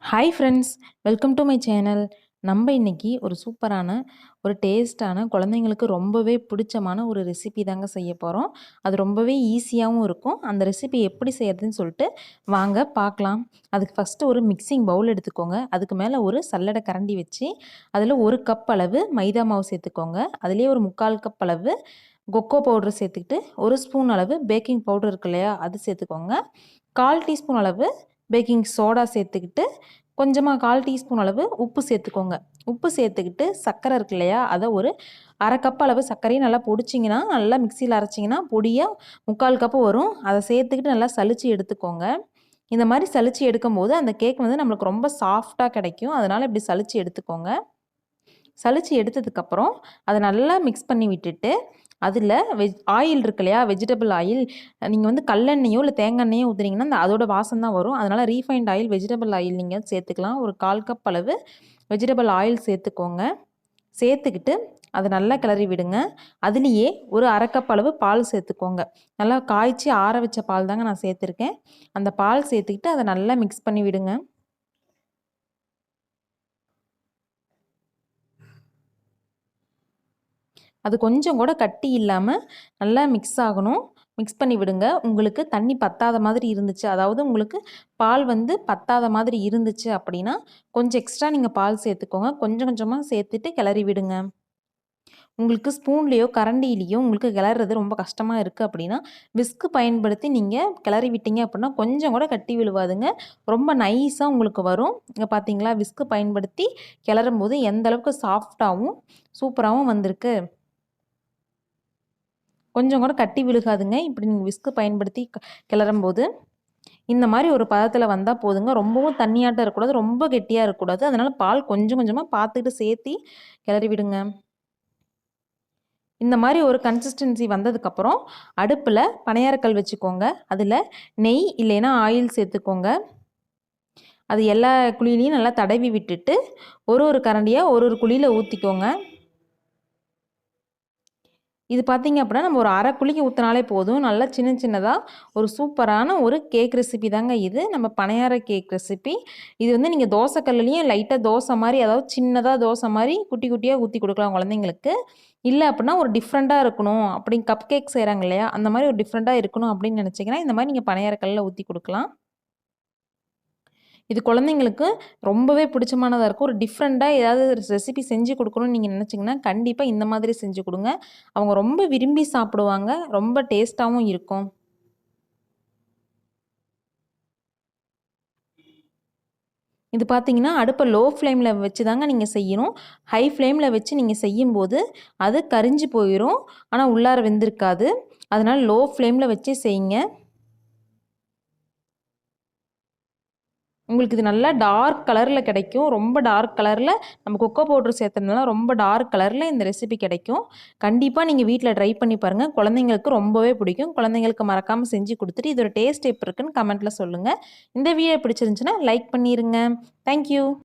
Hi friends, welcome to my channel. நம்ம இன்னைக்கு ஒரு சூப்பரான, ஒரு டேஸ்ட்டான, குழந்தைங்களுக்கு ரொம்பவே பிடிச்சமான ஒரு ரெசிபி தாங்க செய்ய போகிறோம். அது ரொம்பவே ஈஸியாகவும் இருக்கும். அந்த ரெசிபி எப்படி செய்யறதுன்னு சொல்லிட்டு வாங்க பார்க்கலாம். அதுக்கு ஃபஸ்ட்டு ஒரு மிக்சிங் பவுல் எடுத்துக்கோங்க. அதுக்கு மேலே ஒரு சல்லடை கரண்டி வச்சு அதில் 1 கப் அளவு மைதா மாவு சேர்த்துக்கோங்க. அதுலேயே ஒரு 3/4 கப் அளவு கொக்கோ பவுடர் சேர்த்துக்கிட்டு 1 ஸ்பூன் அளவு பேக்கிங் பவுடர் இருக்கு இல்லையா, அது சேர்த்துக்கோங்க. 1/4 டீஸ்பூன் அளவு பேக்கிங் சோடா சேர்த்துக்கிட்டு கொஞ்சமாக 1/4 டீஸ்பூன் அளவு உப்பு சேர்த்துக்கோங்க. உப்பு சேர்த்துக்கிட்டு சர்க்கரை இருக்கு இல்லையா, அதை ஒரு 1/2 கப் அளவு சர்க்கரையும் நல்லா பொடிச்சிங்கன்னா, நல்லா மிக்சியில் அரைச்சிங்கன்னா பொடியாக 3/4 கப்பு வரும். அதை சேர்த்துக்கிட்டு நல்லா சலிச்சு எடுத்துக்கோங்க. இந்த மாதிரி சலிச்சு எடுக்கும்போது அந்த கேக் வந்து நம்மளுக்கு ரொம்ப சாஃப்டாக கிடைக்கும். அதனால் இப்படி சலிச்சு எடுத்துக்கோங்க. சலிச்சு எடுத்ததுக்கப்புறம் அதை நல்லா மிக்ஸ் பண்ணி விட்டுட்டு அதில் ஆயில் இருக்கு இல்லையா, வெஜிடபிள் ஆயில், நீங்கள் வந்து கல்லெண்ணெயோ இல்லை தேங்காய் எண்ணெயோ ஊற்றுனீங்கன்னா அந்த அதோட வாசம் தான் வரும். அதனால் ரீஃபைண்ட் ஆயில், வெஜிடபிள் ஆயில் நீங்கள் சேர்த்துக்கலாம். ஒரு 1/4 கப் அளவு வெஜிடபிள் ஆயில் சேர்த்துக்கோங்க. சேர்த்துக்கிட்டு அதை நல்லா கிளறி விடுங்க. அதுலேயே ஒரு 1/2 கப் அளவு பால் சேர்த்துக்கோங்க. நல்லா காய்ச்சி ஆற வச்ச பால் தாங்க நான் சேர்த்துருக்கேன். அந்த பால் சேர்த்துக்கிட்டு அதை நல்லா மிக்ஸ் பண்ணி விடுங்க. அது கொஞ்சம் கூட கட்டி இல்லாமல் நல்லா மிக்ஸ் ஆகணும். மிக்ஸ் பண்ணி விடுங்க. உங்களுக்கு தண்ணி பத்தாத மாதிரி இருந்துச்சு, அதாவது உங்களுக்கு பால் வந்து பத்தாத மாதிரி இருந்துச்சு அப்படின்னா கொஞ்சம் எக்ஸ்ட்ரா நீங்கள் பால் சேர்த்துக்கோங்க. கொஞ்சம் கொஞ்சமாக சேர்த்துட்டு கிளறி விடுங்க. உங்களுக்கு ஸ்பூன்லேயோ கரண்டிலேயோ உங்களுக்கு கிளறது ரொம்ப கஷ்டமாக இருக்குது அப்படின்னா விஸ்கு பயன்படுத்தி நீங்கள் கிளறி விட்டீங்க அப்படின்னா கொஞ்சம் கூட கட்டி விழுவாதுங்க. ரொம்ப நைஸாக உங்களுக்கு வரும். இங்கே பார்த்தீங்களா, விஸ்கு பயன்படுத்தி கிளறும் போது எந்த அளவுக்கு சாஃப்டாகவும் சூப்பராகவும் வந்திருக்கு. கொஞ்சம் கூட கட்டி விழுகாதுங்க. இப்படி நீங்கள் விஸ்கு பயன்படுத்தி கிளறும்போது இந்த மாதிரி ஒரு பதத்தில் வந்தால் போதுங்க. ரொம்பவும் தண்ணியாட்டம் இருக்கக்கூடாது, ரொம்ப கெட்டியாக இருக்கக்கூடாது. அதனால் பால் கொஞ்சம் கொஞ்சமாக பார்த்துக்கிட்டு சேர்த்தி கிளறி விடுங்க. இந்த மாதிரி ஒரு கன்சிஸ்டன்சி வந்ததுக்கப்புறம் அடுப்பில் பணியாரக்கல் வச்சுக்கோங்க. அதில் நெய் இல்லைன்னா ஆயில் சேர்த்துக்கோங்க. அது எல்லா குழியிலையும் நல்லா தடவி விட்டுட்டு ஒரு கரண்டியாக ஒரு குழியில் ஊற்றிக்கோங்க. இது பார்த்திங்க அப்படின்னா நம்ம ஒரு 1/2 குழிக்கு ஊற்றினாலே போதும். நல்லா சின்ன சின்னதாக ஒரு சூப்பரான ஒரு கேக் ரெசிபி தாங்க இது. நம்ம பணியார கேக் ரெசிபி. இது வந்து நீங்கள் தோசைக்கல்லையும் லைட்டாக தோசை மாதிரி, அதாவது சின்னதாக தோசை மாதிரி குட்டி குட்டியாக ஊற்றி கொடுக்கலாம் குழந்தைங்களுக்கு. இல்லை அப்படின்னா ஒரு டிஃப்ரெண்ட்டாக இருக்கணும் அப்படி கப் கேக் செய்கிறாங்க இல்லையா, அந்த மாதிரி ஒரு டிஃப்ரெண்ட்டாக இருக்கணும் அப்படின்னு நினச்சிங்கன்னா இந்த மாதிரி நீங்கள் பணியாரக்கல்லில் ஊற்றி கொடுக்கலாம். இது குழந்தைங்களுக்கு ரொம்பவே பிடிச்சமானதாக இருக்கும். ஒரு டிஃப்ரெண்ட்டாக ஏதாவது ரெசிபி செஞ்சு கொடுக்கணும்னு நீங்கள் நினச்சிங்கன்னா கண்டிப்பாக இந்த மாதிரி செஞ்சு கொடுங்க. அவங்க ரொம்ப விரும்பி சாப்பிடுவாங்க. ரொம்ப டேஸ்ட்டாகவும் இருக்கும். இது பார்த்தீங்கன்னா அடுப்பை லோ ஃப்ளேமில் வச்சு தாங்க நீங்கள் செய்யணும். ஹை ஃப்ளேமில் வச்சு நீங்கள் செய்யும்போது அது கரிஞ்சு போயிடும். ஆனால் உள்ளார வெந்திருக்காது. அதனால் லோ ஃப்ளேமில் வச்சு செய்யுங்க. உங்களுக்கு இது நல்லா டார்க் கலரில் கிடைக்கும். ரொம்ப டார்க் கலரில் நம்ம கொக்கோ பவுட்ரு சேர்த்ததுனால ரொம்ப டார்க் கலரில் இந்த ரெசிபி கிடைக்கும். கண்டிப்பாக நீங்கள் வீட்டில் ட்ரை பண்ணி பாருங்கள். குழந்தைங்களுக்கு ரொம்பவே பிடிக்கும். குழந்தைங்களுக்கு மறக்காமல் செஞ்சு கொடுத்துட்டு இதோட டேஸ்ட் எப்படி இருக்குன்னு கமெண்ட்டில் சொல்லுங்கள். இந்த வீடியோ பிடிச்சிருந்துச்சுன்னா லைக் பண்ணிடுங்க. தேங்க்யூ.